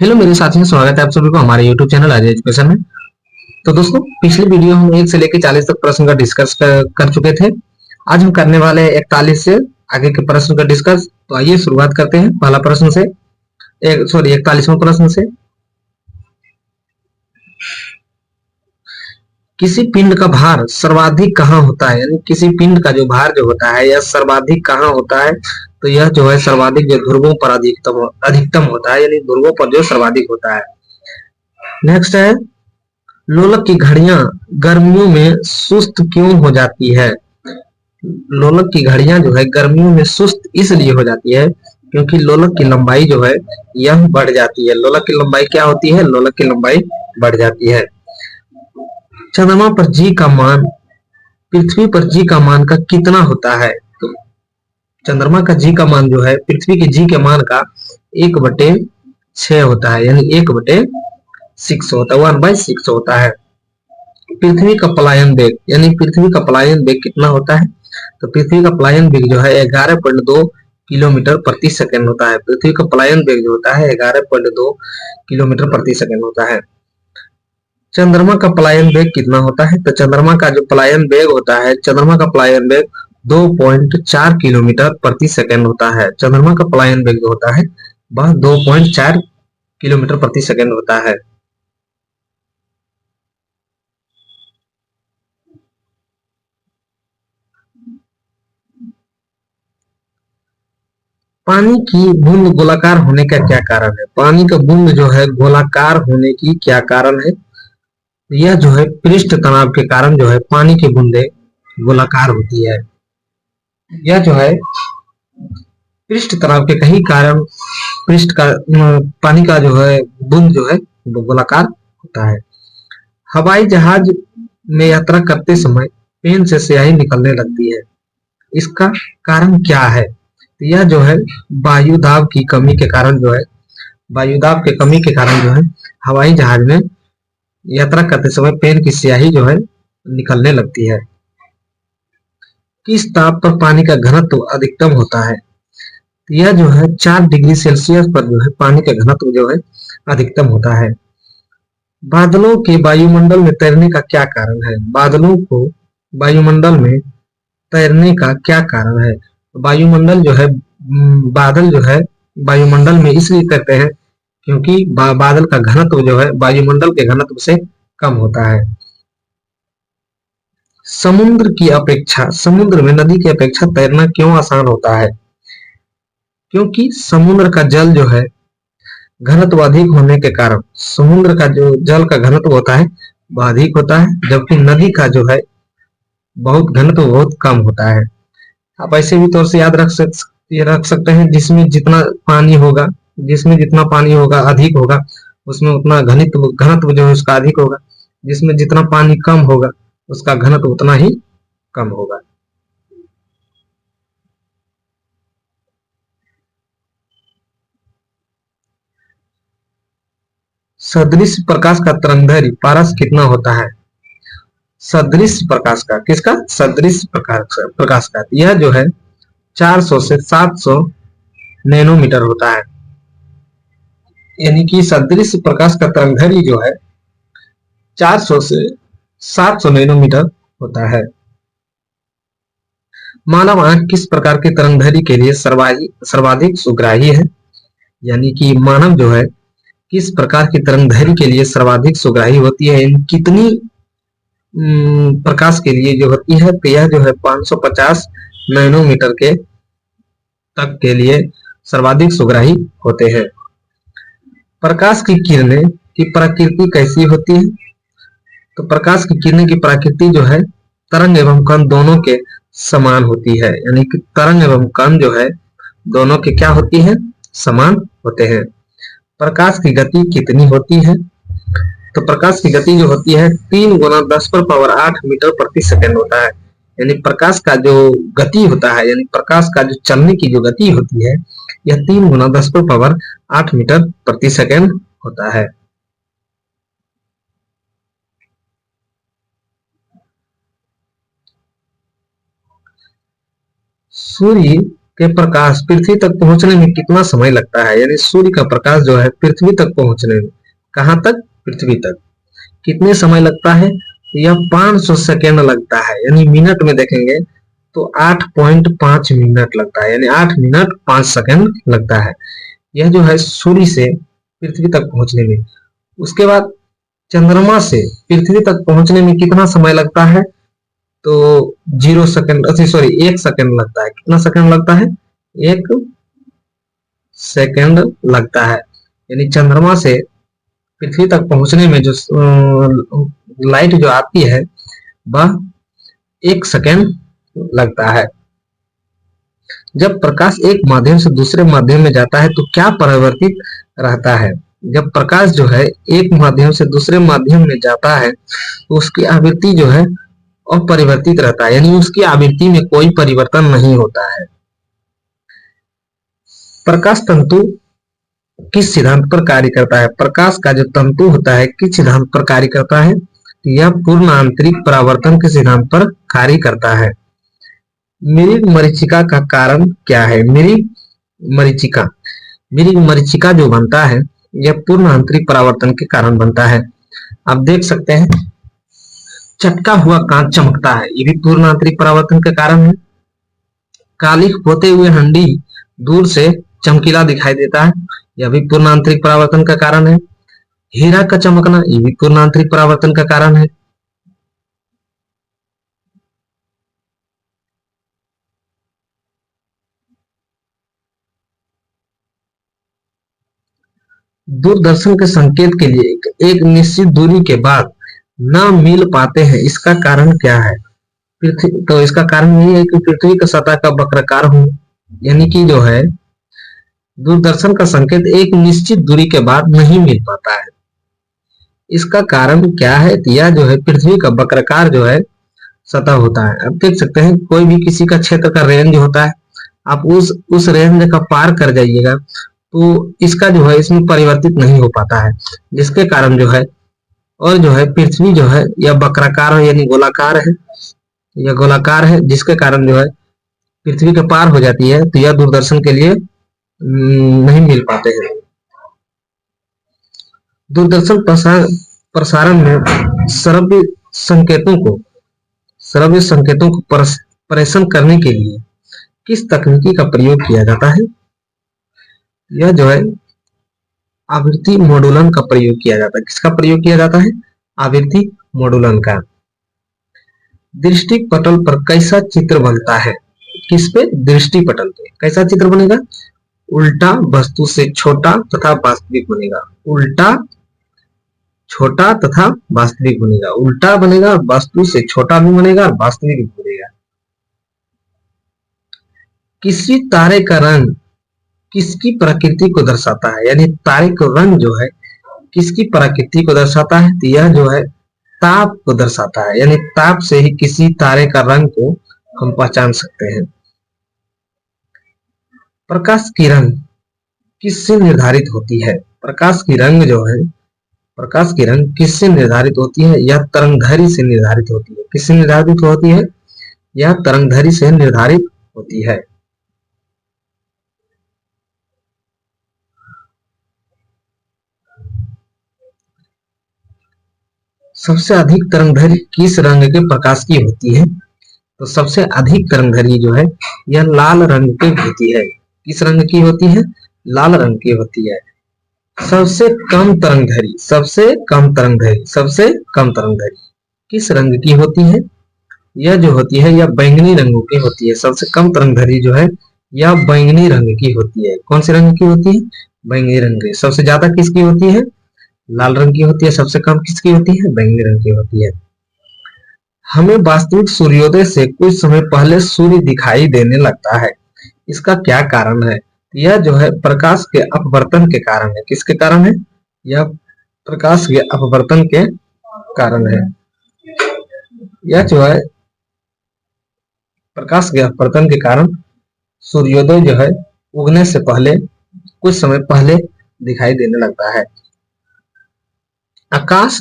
Hello मेरे साथियों, स्वागत है आप सभी को हमारे YouTube चैनल आज एजुकेशन में। तो दोस्तों, पिछले वीडियो हम 1 से लेकर 40 तक प्रश्न का डिस्कस कर चुके थे। आज हम करने वाले हैं 41 से आगे के प्रश्न का डिस्कस। तो आइए शुरुआत करते हैं पहला प्रश्न से, 41वां प्रश्न से। किसी पिंड का भार सर्वाधिक कहाँ होता है, यानी किसी पिंड का जो भार जो होता है यह सर्वाधिक कहाँ होता है। तो यह जो है सर्वाधिक जो ध्रुवों पर अधिकतम होता है, यानी ध्रुवों पर जो सर्वाधिक होता है। नेक्स्ट है, लोलक की घड़ियां गर्मियों में सुस्त क्यों हो जाती है। लोलक की घड़ियां जो है गर्मियों में सुस्त इसलिए हो जाती है क्योंकि लोलक की लंबाई जो है यह बढ़ जाती है। लोलक की लंबाई क्या होती है? लोलक की लंबाई बढ़ जाती है। चंद्रमा पर जी का मान पृथ्वी पर जी का मान का कितना होता है। तो चंद्रमा का जी का मान जो है पृथ्वी के जी के मान का 1/6 होता है, यानी 1/6 होता है, 1/6 होता है। पृथ्वी का पलायन वेग, यानी पृथ्वी का पलायन वेग कितना होता है। तो पृथ्वी का पलायन वेग जो है 11.2 किलोमीटर प्रति सेकंड होता है। पृथ्वी का पलायन वेग जो होता है 11.2 किलोमीटर प्रति सेकंड होता है। चंद्रमा का पलायन वेग कितना होता है। तो चंद्रमा का जो पलायन वेग होता है, चंद्रमा का पलायन वेग 2.4 किलोमीटर प्रति सेकंड होता है। चंद्रमा का पलायन वेग जो होता है वह 2.4 किलोमीटर प्रति सेकंड होता है। पानी की बूंद गोलाकार होने का क्या कारण है। पानी का बूंद जो है गोलाकार होने की क्या कारण है। यह जो है पृष्ठ तनाव के कारण जो है पानी की बूंदे गोलाकार होती है। यह जो है पृष्ठ तनाव के कई कारण पृष्ठ का पानी का जो है बूंद जो है वो गोलाकार होता है। हवाई जहाज में यात्रा करते समय पेन से स्याही निकलने लगती है, इसका कारण क्या है। तो यह जो है वायु दाब की कमी के कारण जो है वायु दाब के कमी के कारण जो है हवाई जहाज में यात्रा करते समय पेन की स्याही जो है निकलने लगती है। किस ताप पर पानी का घनत्व अधिकतम होता है। तो यह जो है 4 डिग्री सेल्सियस पर जो है पानी का घनत्व जो है अधिकतम होता है। बादलों के वायुमंडल में तैरने का क्या कारण है। बादलों को वायुमंडल में तैरने का क्या कारण है। वायुमंडल जो है बादल जो है वायुमंडल में इसलिए तैरते हैं क्योंकि बादल का घनत्व जो है वायुमंडल के घनत्व से कम होता है। समुद्र में नदी की अपेक्षा तैरना क्यों आसान होता है। क्योंकि समुद्र का जल जो है घनत्व अधिक होने के कारण समुद्र का जो जल का घनत्व होता है वह अधिक होता है, जबकि नदी का जो है बहुत घनत्व बहुत कम होता है। आप ऐसे भी तौर से रख सकते हैं, जिसमें जितना पानी होगा अधिक होगा उसमें उतना घनत्व घनत्व जो है उसका अधिक होगा। जिसमें जितना पानी कम होगा उसका घनत्व उतना ही कम होगा। सदृश प्रकाश का तरंगदैर्घ्य पारस कितना होता है। सदृश प्रकाश का, किसका? सदृश प्रकाश का यह जो है 400 से 700 नैनोमीटर होता है। यानी कि सदृश प्रकाश का तरंगदैर्घ्य जो है 400 से 700 नैनोमीटर होता है। मानव आंख किस प्रकार के तरंगदैर्घ्य के लिए सर्वाधिक सुग्राही है। यानी कि मानव जो है किस प्रकार की तरंगदैर्घ्य के लिए सर्वाधिक सुग्राही होती है, कितनी प्रकाश के लिए जो होती है। तो यह जो है 550 नैनोमीटर के तक के लिए सर्वाधिक सुग्राही होते हैं। प्रकाश की किरणें की प्रकृति कैसी होती है। तो प्रकाश की किरणें की प्रकृति जो है तरंग एवं कण दोनों के समान होती है। यानी कि तरंग एवं कण जो है दोनों के क्या होती है? समान होते हैं। प्रकाश की गति कितनी होती है। तो प्रकाश की गति जो होती है 3 गुना 10 पर पावर 8 मीटर प्रति सेकंड होता है। यानी प्रकाश का जो गति होता है, यानी प्रकाश का जो चलने की जो गति होती है यह 3 गुना 10 पर पावर 8 मीटर प्रति सेकंड होता है। सूर्य के प्रकाश पृथ्वी तक पहुंचने में कितना समय लगता है, यानी सूर्य का प्रकाश जो है पृथ्वी तक पहुंचने में, कहां तक, पृथ्वी तक, कितने समय लगता है, यह 500 सेकेंड लगता है, यानी मिनट में देखेंगे तो 8.5 मिनट लगता है, यानी 8 मिनट 5 सेकेंड लगता है, यह जो है सूर्य से पृथ्वी तक पहुंचने में। उसके बाद चंद्रमा से पृथ्वी तक पहुंचने में कितना समय लगता है, तो 0 सेकेंड, सॉरी 1 सेकेंड लगता है। कितना सेकेंड लगता है, 1 सेकेंड लगता है, यानी चंद्रमा से पृथ्वी तक पहुंचने में जो लाइट जो आती है वह 1 सेकेंड लगता है। जब प्रकाश एक माध्यम से दूसरे माध्यम में जाता है तो क्या परिवर्तित रहता है, जब प्रकाश जो है एक माध्यम से दूसरे माध्यम में जाता है तो उसकी आवृत्ति जो है अपरिवर्तित रहता है, यानी उसकी आवृत्ति में कोई परिवर्तन नहीं होता है। प्रकाश तंतु किस सिद्धांत पर कार्य करता है, प्रकाश का जो तंतु होता है किस सिद्धांत पर कार्य करता है, यह पूर्ण आंतरिक परावर्तन के सिद्धांत पर कार्य करता है। मिरिक मरीचिका का कारण क्या है, मिरिक मरीचिका जो बनता है यह पूर्ण आंतरिक परावर्तन के कारण बनता है। आप देख सकते हैं चटका हुआ कांच चमकता है, ये भी पूर्ण आंतरिक परावर्तन के कारण है। कालिख होते हुए हंडी दूर से चमकीला दिखाई देता है, यह भी पूर्ण आंतरिक परावर्तन का कारण है। हीरा का चमकना, ये भी पूर्ण आंतरिक परावर्तन का कारण है। दूरदर्शन के संकेत के लिए एक निश्चित दूरी के बाद न मिल पाते हैं, इसका कारण क्या है, पृथ्वी, तो इसका कारण ये है कि पृथ्वी का सतह का वक्राकार हो, यानी कि जो है दूरदर्शन का संकेत एक निश्चित दूरी के बाद नहीं मिल पाता है। इसका कारण क्या है, यह जो है पृथ्वी का वक्राकार जो है सतह होता है। अब देख सकते हैं कोई भी किसी का क्षेत्र का रेंज होता है, आप उस रेंज का पार कर जाइएगा तो इसका जो है इसमें परिवर्तित नहीं हो पाता है, जिसके कारण जो है, और जो है पृथ्वी जो है यह वक्राकार है, यानी गोलाकार है, यह गोलाकार है, जिसके कारण जो है पृथ्वी के पार हो जाती है, तो यह दूरदर्शन के लिए नहीं मिल पाते हैं। दूरदर्शन प्रसारण में श्रव्य संकेतों को प्रेषण करने के लिए किस तकनीकी का प्रयोग किया जाता है, यह जो है आवृत्ति मॉडुलन का प्रयोग किया जाता है। किसका प्रयोग किया जाता है, आवृत्ति मॉडुलन का। दृष्टि पटल पर कैसा चित्र बनता है, किस पे, दृष्टि पटल पे कैसा चित्र बनेगा, उल्टा वस्तु से छोटा तथा वास्तविक बनेगा, उल्टा छोटा तथा वास्तविक बनेगा, उल्टा बनेगा, वस्तु से छोटा भी बनेगा और वास्तविक भी बनेगा। किसी तारे का रंग किसकी प्रकृति को दर्शाता है, यानी तारे का रंग जो है किसकी प्रकृति को दर्शाता है, तो यह जो है ताप को दर्शाता है, यानी ताप से ही किसी तारे का रंग को हम पहचान सकते हैं। प्रकाश किरण किससे निर्धारित होती है, प्रकाश की रंग जो है, प्रकाश की रंग किससे निर्धारित होती है, यह तरंगधरी से निर्धारित होती है। किससे निर्धारित होती है, यह तरंगधरी से निर्धारित होती है। सबसे अधिक तरंगधरी किस रंग के प्रकाश की होती है, तो सबसे अधिक तरंगधरी जो है यह लाल रंग की होती है। किस रंग की होती है, लाल रंग की होती है। सबसे कम तरंगधरी किस रंग की होती है, यह जो होती है यह बैंगनी रंगों की होती है। सबसे कम तरंगधरी जो है यह बैंगनी रंग की होती है। कौन से रंग की होती है, बैंगनी रंग की। सबसे ज्यादा किसकी होती है, लाल रंग की होती है। सबसे कम किसकी होती है, बैंगनी रंग की होती है। हमें वास्तविक सूर्योदय से कुछ समय पहले सूर्य दिखाई देने लगता है, इसका क्या कारण है, यह जो है प्रकाश के अपवर्तन के कारण है। किसके कारण है, यह प्रकाश के अपवर्तन के कारण है। यह जो है प्रकाश के अपवर्तन के कारण सूर्योदय जो है उगने से पहले कुछ समय पहले दिखाई देने लगता है। आकाश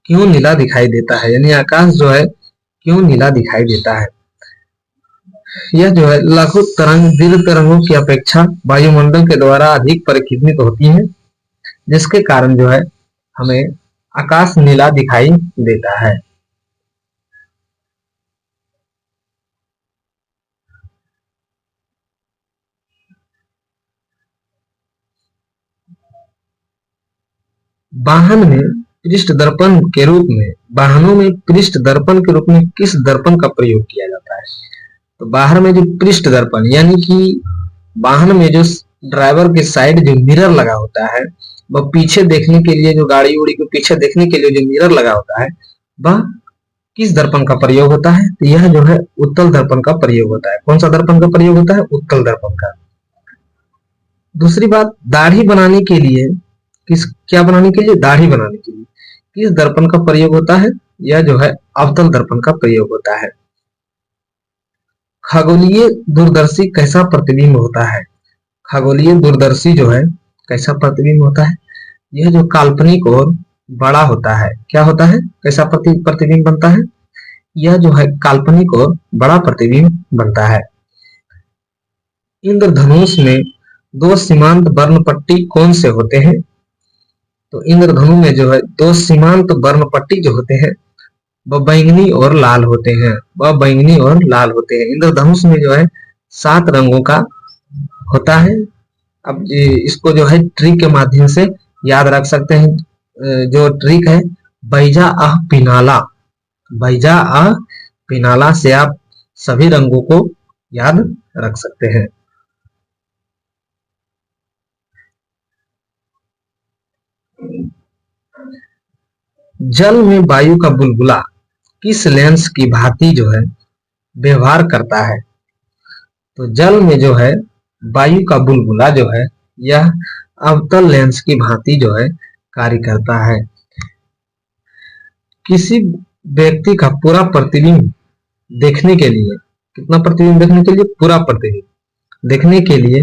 क्यों नीला दिखाई देता है, यानी आकाश जो है क्यों नीला दिखाई देता है, यह जो है लघु तरंग दीर्घ तरंगों की अपेक्षा वायुमंडल के द्वारा अधिक परिघीत होती है, जिसके कारण जो है हमें आकाश नीला दिखाई देता है। वाहन में पृष्ठ दर्पण के रूप में वाहनों में पृष्ठ दर्पण के रूप में किस दर्पण का प्रयोग किया जाता है? तो बाहर में जो पृष्ठ दर्पण यानी कि वाहन में जो ड्राइवर के साइड जो मिरर लगा होता है, वह पीछे देखने के लिए, जो गाड़ी उड़ी को पीछे देखने के लिए जो मिरर लगा होता है, वह किस दर्पण का प्रयोग होता है? तो यह जो है उत्तल दर्पण का प्रयोग होता है। कौन सा दर्पण का प्रयोग होता है? उत्तल दर्पण का। दूसरी बात, दाढ़ी बनाने के लिए क्या बनाने के लिए? दाढ़ी बनाने के लिए किस दर्पण का प्रयोग होता है? यह जो है अवतल दर्पण का प्रयोग होता है। खगोलीय दूरदर्शी कैसा प्रतिबिंब होता है? खगोलीय दूरदर्शी जो है कैसा प्रतिबिंब होता है? यह जो काल्पनिक और बड़ा होता है, क्या होता है? कैसा प्रतिबिंब बनता है? यह जो है काल्पनिक और बड़ा प्रतिबिंब बनता है। इंद्रधनुष में दो सीमांत वर्ण पट्टी कौन से होते हैं? तो इंद्रधनु में जो है दो सीमांत वर्ण पट्टी जो होते हैं वह बैंगनी और लाल होते हैं। वह बैंगनी और लाल होते हैं। इंद्रधनुष में जो है 7 रंगों का होता है। अब इसको जो है ट्रिक के माध्यम से याद रख सकते हैं। जो ट्रिक है बैजा अह पिनाला, बैजा अह पिनाला से आप सभी रंगों को याद रख सकते हैं। जल में वायु का बुलबुला किस लेंस की भांति जो है व्यवहार करता है? तो जल में जो है वायु का बुलबुला जो है यह अवतल लेंस की भांति जो है कार्य करता है। किसी व्यक्ति का पूरा प्रतिबिंब देखने के लिए, कितना प्रतिबिंब देखने के लिए? पूरा प्रतिबिंब देखने के लिए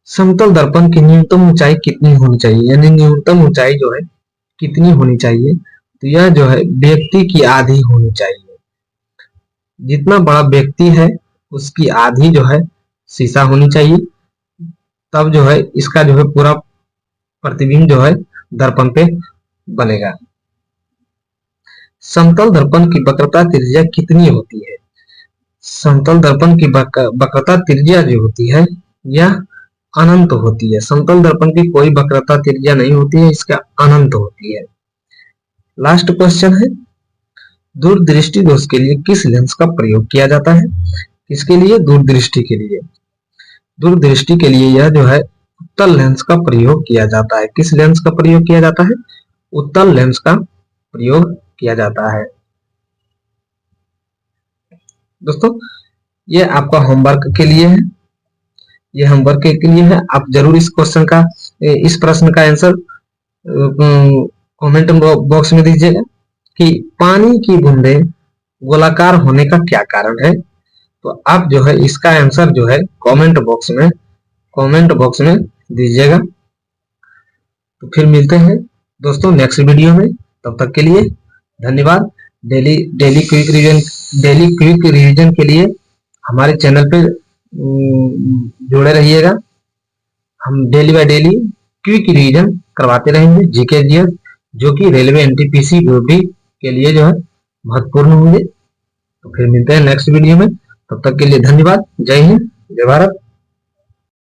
समतल दर्पण की न्यूनतम ऊंचाई कितनी होनी चाहिए? यानी न्यूनतम ऊंचाई जो है कितनी होनी चाहिए? तो यह जो है व्यक्ति की आधी होनी चाहिए। जितना बड़ा व्यक्ति है उसकी आधी जो है शीशा होनी चाहिए, तब जो है इसका जो है पूरा प्रतिबिंब जो है दर्पण पे बनेगा। समतल दर्पण की वक्रता त्रिज्या कितनी होती है? समतल दर्पण की वक्रता त्रिज्या जो होती है यह अनंत होती है। समतल दर्पण की कोई वक्रता त्रिज्या नहीं होती है, इसका अनंत होती है। लास्ट क्वेश्चन है, दूरदृष्टि दोष के लिए किस लेंस का प्रयोग किया जाता है? किसके लिए? दूरदृष्टि के लिए। दूरदृष्टि के लिए यह जो है उत्तल लेंस का प्रयोग किया जाता है। किस लेंस का प्रयोग किया जाता है? उत्तल लेंस का प्रयोग किया जाता है। दोस्तों ये आपका होमवर्क के लिए है, ये होमवर्क के लिए है। आप जरूर इस क्वेश्चन का, इस प्रश्न का आंसर कमेंट बॉक्स में दीजिएगा कि पानी की बूंदें गोलाकार होने का क्या कारण है। तो आप जो है इसका आंसर जो है कमेंट बॉक्स में दीजिएगा। तो फिर मिलते हैं दोस्तों नेक्स्ट वीडियो में। तब तक के लिए धन्यवाद। डेली क्विक रिवीजन के लिए हमारे चैनल पे जुड़े रहिएगा। हम daily by daily quick revision करवाते रहेंगे, जीके जीएस, जो कि रेलवे एनटीपीसी ग्रुप डी के लिए जो है महत्वपूर्ण होंगे। तो फिर मिलते हैं नेक्स्ट वीडियो में। तब तक के लिए धन्यवाद। जय हिंद, जय भारत।